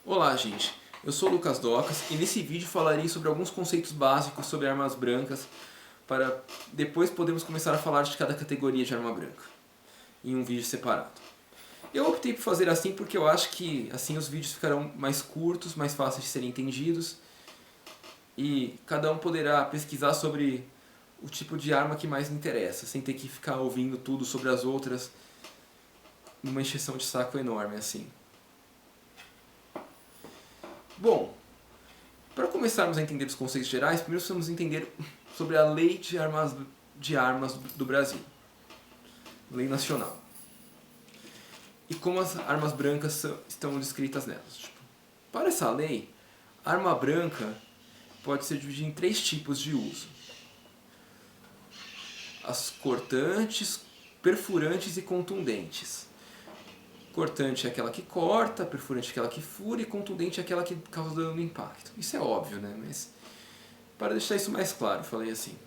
Olá, gente. Eu sou o Lucas Docas e nesse vídeo falarei sobre alguns conceitos básicos sobre armas brancas para depois podermos começar a falar de cada categoria de arma branca em um vídeo separado. Eu optei por fazer assim porque eu acho que assim os vídeos ficarão mais curtos, mais fáceis de serem entendidos e cada um poderá pesquisar sobre o tipo de arma que mais lhe interessa, sem ter que ficar ouvindo tudo sobre as outras numa encheção de saco enorme assim. Bom, para começarmos a entender os conceitos gerais, primeiro precisamos entender sobre a Lei de Armas do Brasil, Lei Nacional, e como as armas brancas estão descritas nelas. Para essa lei, a arma branca pode ser dividida em três tipos de uso: as cortantes, perfurantes e contundentes. Cortante é aquela que corta, perfurante é aquela que fura e contundente é aquela que causa dano no impacto. Isso é óbvio, né? Mas para deixar isso mais claro, falei assim.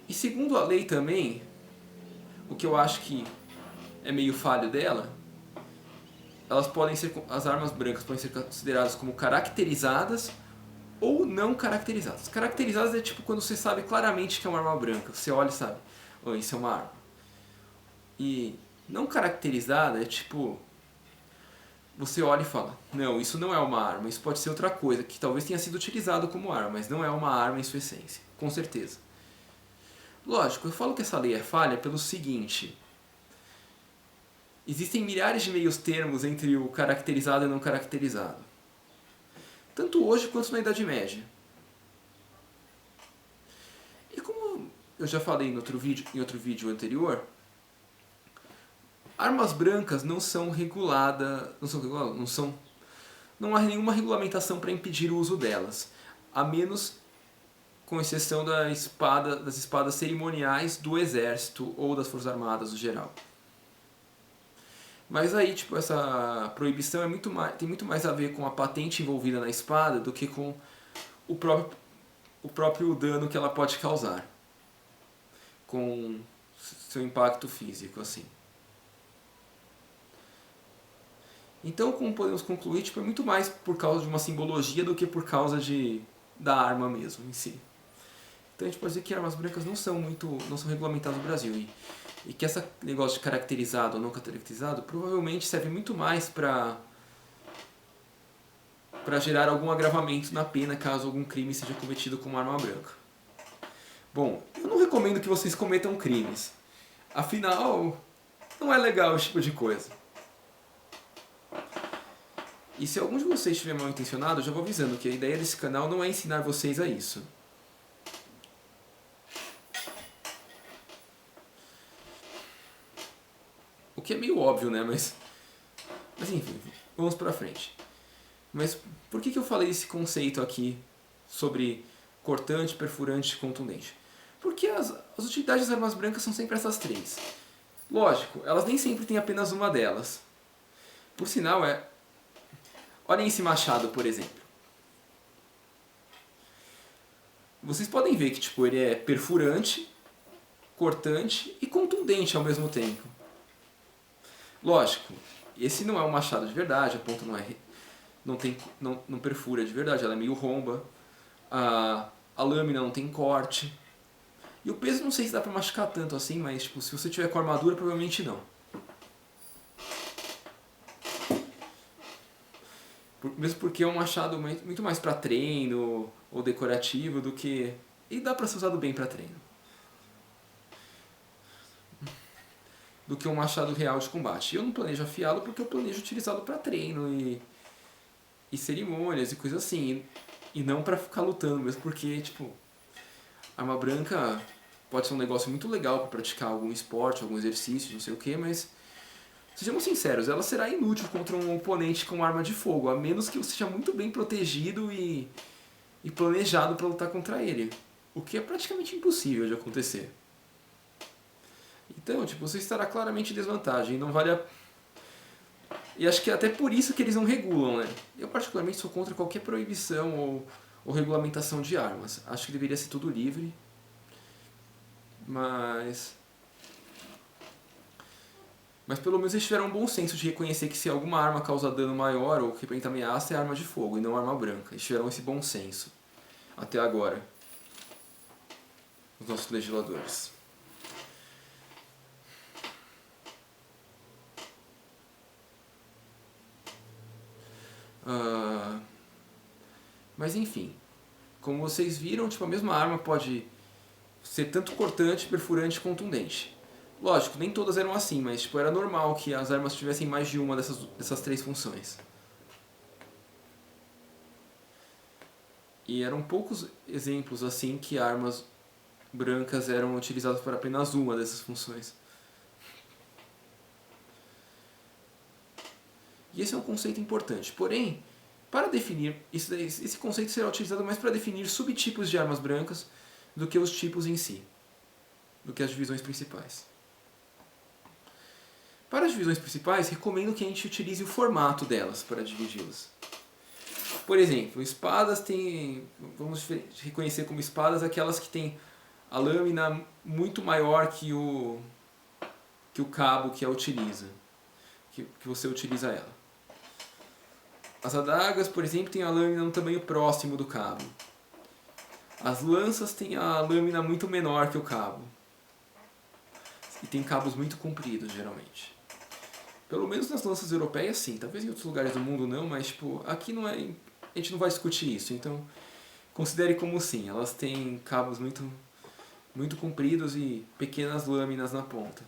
E segundo a lei também, o que eu acho que é meio falho dela, as armas brancas podem ser consideradas como caracterizadas ou não caracterizadas. Caracterizadas é tipo quando você sabe claramente que é uma arma branca. Você olha e sabe, oh, isso é uma arma. E não caracterizada é tipo, você olha e fala, não, isso não é uma arma, isso pode ser outra coisa, que talvez tenha sido utilizado como arma, mas não é uma arma em sua essência, com certeza. Lógico, eu falo que essa lei é falha pelo seguinte: existem milhares de meios termos entre o caracterizado e não caracterizado, tanto hoje quanto na Idade Média. E como eu já falei em outro vídeo anterior, armas brancas não são reguladas, não há nenhuma regulamentação para impedir o uso delas, a menos com exceção das espadas cerimoniais do exército ou das forças armadas no geral. Mas aí, tipo, essa proibição tem muito mais a ver com a patente envolvida na espada do que com o próprio dano que ela pode causar, com seu impacto físico, assim. Então, como podemos concluir, tipo, é muito mais por causa de uma simbologia do que por causa da arma mesmo em si. Então a gente pode dizer que armas brancas não são regulamentadas no Brasil e que esse negócio de caracterizado ou não caracterizado provavelmente serve muito mais para gerar algum agravamento na pena caso algum crime seja cometido com uma arma branca. Bom, eu não recomendo que vocês cometam crimes. Afinal, não é legal esse tipo de coisa. E se algum de vocês estiver mal intencionado, eu já vou avisando que a ideia desse canal não é ensinar vocês a isso. O que é meio óbvio, né? Mas enfim, vamos pra frente. Mas por que eu falei esse conceito aqui sobre cortante, perfurante e contundente? Porque as utilidades das armas brancas são sempre essas três. Lógico, elas nem sempre têm apenas uma delas. Por sinal, olhem esse machado, por exemplo. Vocês podem ver que tipo, ele é perfurante, cortante e contundente ao mesmo tempo. Lógico, esse não é um machado de verdade, a ponta não perfura de verdade, ela é meio romba, a lâmina não tem corte. E o peso não sei se dá pra machucar tanto assim, mas tipo, se você tiver com armadura, provavelmente não. Mesmo porque é um machado muito mais pra treino ou decorativo do que... E dá pra ser usado bem pra treino. Do que um machado real de combate. Eu não planejo afiá-lo porque eu planejo utilizá-lo pra treino e cerimônias e coisas assim. E não pra ficar lutando, mesmo porque, tipo, arma branca pode ser um negócio muito legal pra praticar algum esporte, algum exercício, não sei o que, mas sejamos sinceros, ela será inútil contra um oponente com arma de fogo, a menos que você seja muito bem protegido e planejado pra lutar contra ele. O que é praticamente impossível de acontecer. Então, tipo, você estará claramente em desvantagem, não vale a... E acho que é até por isso que eles não regulam, né? Eu particularmente sou contra qualquer proibição ou regulamentação de armas. Acho que deveria ser tudo livre, mas Mas pelo menos eles tiveram um bom senso de reconhecer que se alguma arma causa dano maior ou que representa ameaça é arma de fogo e não arma branca. Eles tiveram esse bom senso até agora, os nossos legisladores. Mas enfim, como vocês viram, tipo, a mesma arma pode ser tanto cortante, perfurante e contundente. Lógico, nem todas eram assim, mas tipo, era normal que as armas tivessem mais de uma dessas três funções. E eram poucos exemplos assim que armas brancas eram utilizadas para apenas uma dessas funções. E esse é um conceito importante. Porém, para definir, esse conceito será utilizado mais para definir subtipos de armas brancas do que os tipos em si, do que as divisões principais. Para as divisões principais, recomendo que a gente utilize o formato delas para dividi-las. Por exemplo, espadas tem, vamos reconhecer como espadas aquelas que têm a lâmina muito maior que o cabo que a utiliza, que você utiliza ela. As adagas, por exemplo, têm a lâmina no tamanho próximo do cabo. As lanças têm a lâmina muito menor que o cabo. E tem cabos muito compridos, geralmente. Pelo menos nas lanças europeias, sim. Talvez em outros lugares do mundo não, mas tipo, aqui não é, a gente não vai discutir isso. Então, considere como sim. Elas têm cabos muito compridos e pequenas lâminas na ponta.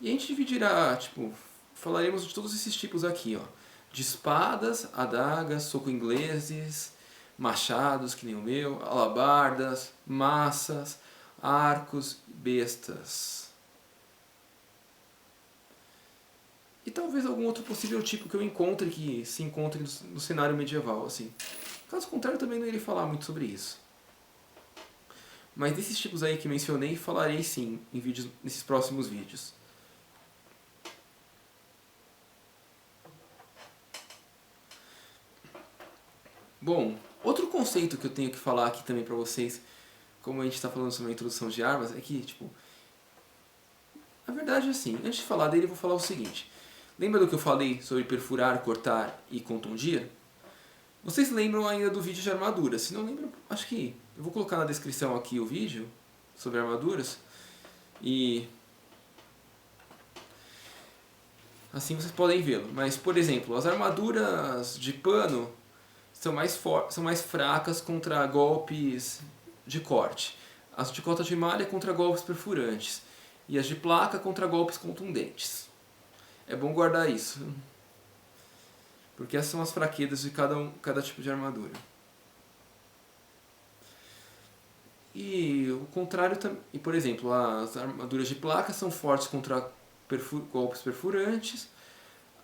E a gente dividirá, tipo, falaremos de todos esses tipos aqui, ó. De espadas, adagas, soco ingleses, machados, que nem o meu, alabardas, massas, arcos, bestas. E talvez algum outro possível tipo que eu encontre que se encontre no cenário medieval, assim. Caso contrário, também não irei falar muito sobre isso. Mas desses tipos aí que mencionei, falarei sim em vídeos, nesses próximos vídeos. Bom, outro conceito que eu tenho que falar aqui também pra vocês, como a gente está falando sobre a introdução de armas, é que, tipo, a verdade é assim, antes de falar dele eu vou falar o seguinte. Lembra do que eu falei sobre perfurar, cortar e contundir? Vocês lembram ainda do vídeo de armaduras? Se não lembram, acho que eu vou colocar na descrição aqui o vídeo sobre armaduras. E assim vocês podem vê-lo. Mas, por exemplo, as armaduras de pano são mais fracas contra golpes de corte. As de cota de malha contra golpes perfurantes. E as de placa contra golpes contundentes. É bom guardar isso, porque essas são as fraquezas de cada tipo de armadura. E o contrário também, por exemplo, as armaduras de placa são fortes contra golpes perfurantes,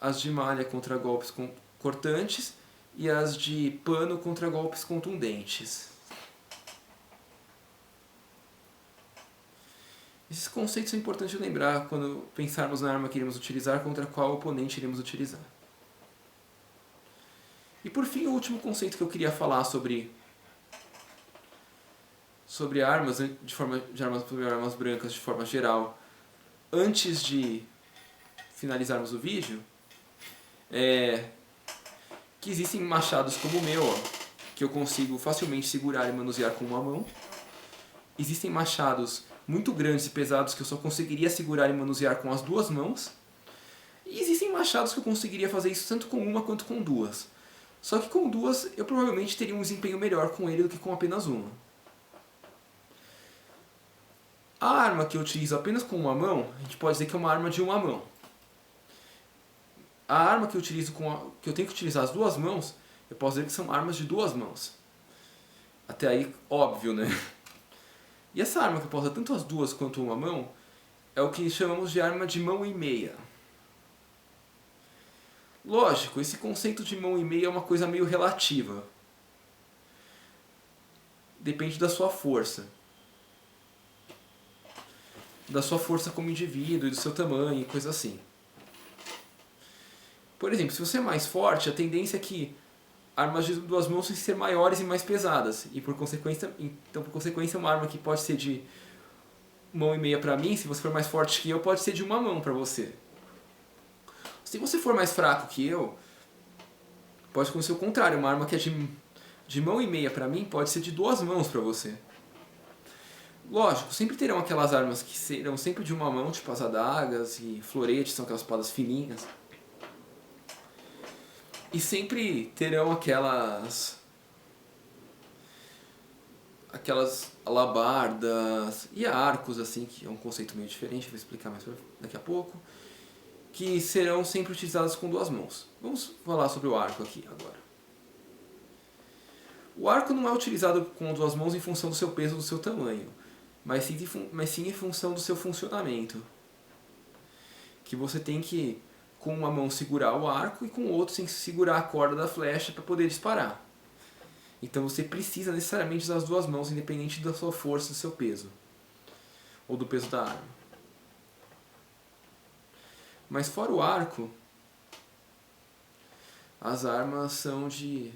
as de malha contra golpes cortantes e as de pano contra golpes contundentes. Esses conceitos são importantes de lembrar quando pensarmos na arma que iremos utilizar contra qual oponente iremos utilizar. E por fim, o último conceito que eu queria falar sobre armas, sobre armas brancas de forma geral, antes de finalizarmos o vídeo, é que existem machados como o meu, ó, que eu consigo facilmente segurar e manusear com uma mão. Existem machados muito grandes e pesados que eu só conseguiria segurar e manusear com as duas mãos. E existem machados que eu conseguiria fazer isso tanto com uma quanto com duas. Só que com duas eu provavelmente teria um desempenho melhor com ele do que com apenas uma. A arma que eu utilizo apenas com uma mão, a gente pode dizer que é uma arma de uma mão. A arma que eu utilizo que eu tenho que utilizar as duas mãos, eu posso dizer que são armas de duas mãos. Até aí, óbvio, né? E essa arma que eu posso usar tanto as duas quanto uma mão é o que chamamos de arma de mão e meia. Lógico, esse conceito de mão e meia é uma coisa meio relativa. Depende da sua força. Da sua força como indivíduo e do seu tamanho e coisa assim. Por exemplo, se você é mais forte, a tendência é que armas de duas mãos vão ser maiores e mais pesadas. E por consequência, uma arma que pode ser de mão e meia pra mim, se você for mais forte que eu, pode ser de uma mão pra você. Se você for mais fraco que eu, pode acontecer o contrário. Uma arma que é de mão e meia pra mim pode ser de duas mãos pra você. Lógico, sempre terão aquelas armas que serão sempre de uma mão, tipo as adagas e floretes, são aquelas espadas fininhas. E sempre terão aquelas alabardas e arcos, assim, que é um conceito meio diferente, vou explicar mais daqui a pouco, que serão sempre utilizadas com duas mãos. Vamos falar sobre o arco aqui agora. O arco não é utilizado com duas mãos em função do seu peso ou do seu tamanho, mas sim em função do seu funcionamento. Que você tem que, com uma mão, segurar o arco e com o outro, tem que segurar a corda da flecha para poder disparar. Então você precisa necessariamente das duas mãos, independente da sua força e do seu peso. Ou do peso da arma. Mas fora o arco, as armas são de...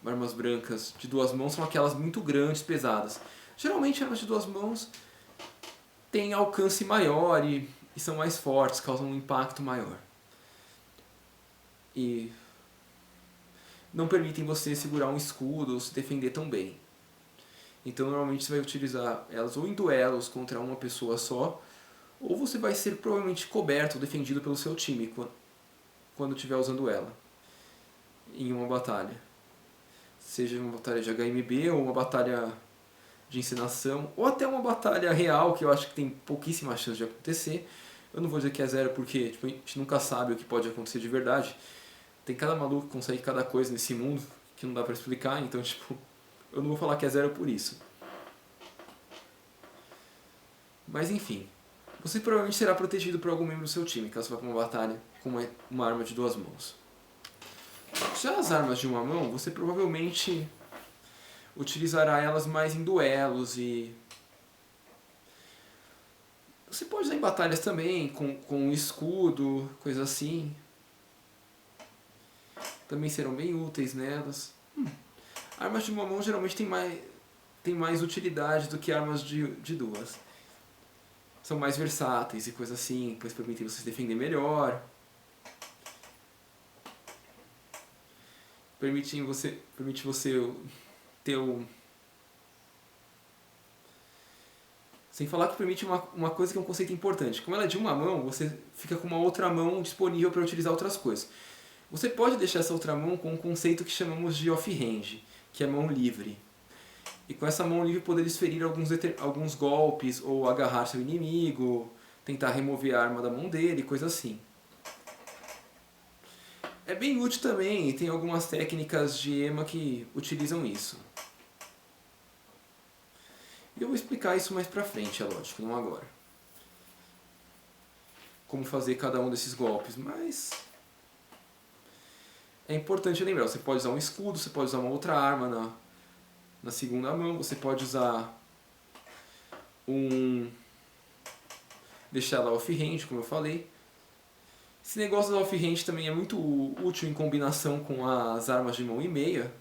Armas brancas de duas mãos são aquelas muito grandes, pesadas. Geralmente armas de duas mãos têm alcance maior e são mais fortes, causam um impacto maior. E não permitem você segurar um escudo ou se defender tão bem. Então normalmente você vai utilizar elas ou em duelos contra uma pessoa só, ou você vai ser provavelmente coberto ou defendido pelo seu time quando estiver usando ela em uma batalha. Seja uma batalha de HMB ou uma batalha de encenação, ou até uma batalha real, que eu acho que tem pouquíssima chance de acontecer. Eu não vou dizer que é zero porque tipo, a gente nunca sabe o que pode acontecer de verdade. Tem cada maluco que consegue cada coisa nesse mundo que não dá pra explicar, então tipo, eu não vou falar que é zero por isso. Mas enfim, você provavelmente será protegido por algum membro do seu time, caso vá para uma batalha com uma arma de duas mãos. Já as armas de uma mão, você provavelmente utilizará elas mais em duelos e... Você pode usar em batalhas também, com um escudo, coisa assim. Também serão bem úteis nelas. Armas de uma mão geralmente tem mais utilidade do que armas de duas. São mais versáteis e coisa assim, pois permitem você se defender melhor. Permite você ter o... Sem falar que permite uma coisa que é um conceito importante. Como ela é de uma mão, você fica com uma outra mão disponível para utilizar outras coisas. Você pode deixar essa outra mão com um conceito que chamamos de off-range, que é mão livre. E com essa mão livre poder desferir alguns golpes, ou agarrar seu inimigo, tentar remover a arma da mão dele, coisa assim. É bem útil também, e tem algumas técnicas de EMA que utilizam isso. E eu vou explicar isso mais pra frente, é lógico, não agora. Como fazer cada um desses golpes, mas... É importante lembrar, você pode usar um escudo, você pode usar uma outra arma na segunda mão, você pode usar deixar ela off-range, como eu falei. Esse negócio da off-range também é muito útil em combinação com as armas de mão e meia.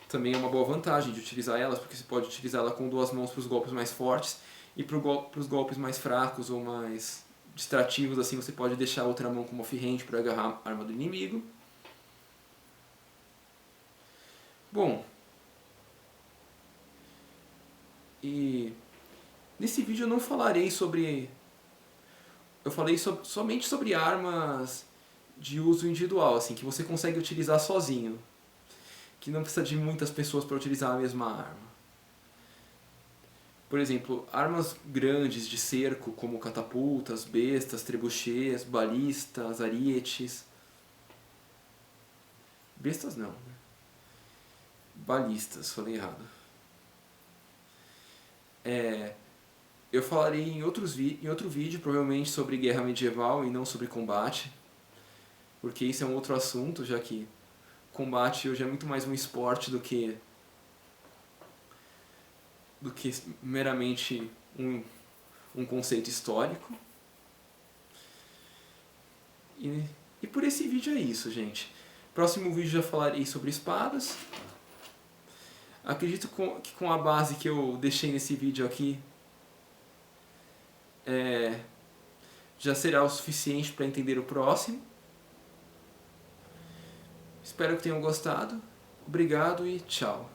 Também é uma boa vantagem de utilizar elas, porque você pode utilizá-la com duas mãos para os golpes mais fortes e para os golpes mais fracos ou mais distrativos, assim você pode deixar a outra mão como off-range para agarrar a arma do inimigo. Bom, e nesse vídeo eu não falarei sobre... Eu falei somente sobre armas de uso individual, assim, que você consegue utilizar sozinho. Que não precisa de muitas pessoas para utilizar a mesma arma. Por exemplo, armas grandes de cerco, como catapultas, bestas, trebuchets, balistas, arietes. Bestas não, né? Balistas, falei errado. Eu falarei em outro vídeo, provavelmente sobre guerra medieval e não sobre combate. Porque isso é um outro assunto, já que combate hoje é muito mais um esporte do que meramente um conceito histórico. E por esse vídeo é isso, gente. Próximo vídeo já falarei sobre espadas. Acredito que com a base que eu deixei nesse vídeo aqui já será o suficiente para entender o próximo. Espero que tenham gostado. Obrigado e tchau.